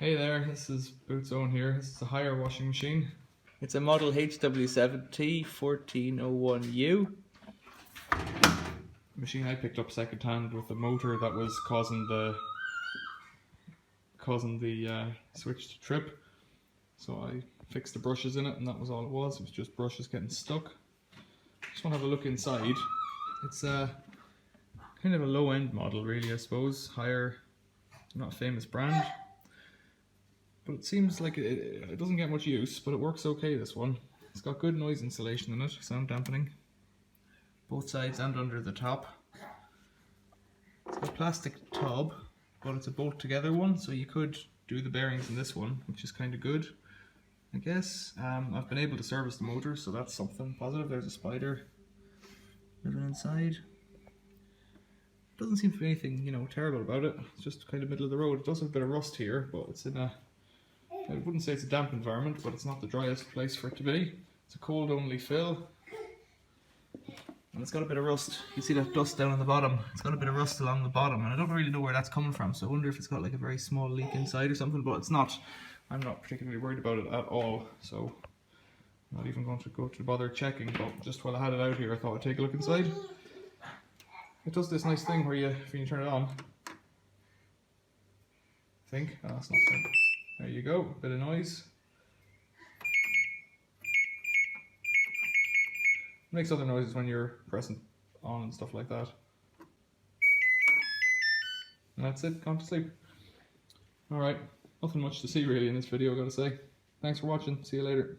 Hey there, this is Boots Owen here. This is a Haier washing machine. It's a model HW70-1401-U. Machine I picked up second hand with a motor that was causing the switch to trip. So I fixed the brushes in it, and that was all it was. It was just brushes getting stuck. Just want to have a look inside. It's a kind of a low-end model, really, I suppose. Haier, not a famous brand. But it seems like it doesn't get much use, but it works okay, this one. It's got good noise insulation in it, sound dampening. Both sides and under the top. It's got a plastic tub, but it's a bolt together one, so you could do the bearings in this one, which is kind of good, I guess. I've been able to service the motor, so that's something positive. There's a spider living inside. Doesn't seem to be anything, terrible about it. It's just kind of middle of the road. It does have a bit of rust here, but it's in a... I wouldn't say it's a damp environment, but it's not the driest place for it to be. It's a cold only fill. And it's got a bit of rust. You see that dust down on the bottom? It's got a bit of rust along the bottom, and I don't really know where that's coming from, so I wonder if it's got like a very small leak inside or something, but it's not. I'm not particularly worried about it at all, so I'm not even going to go to bother checking, but just while I had it out here, I thought I'd take a look inside. It does this nice thing where when you turn it on, oh, that's not good. There you go, bit of noise. Makes other noises when you're pressing on and stuff like that. And that's it, gone to sleep. Alright, nothing much to see really in this video, I gotta say. Thanks for watching, see you later.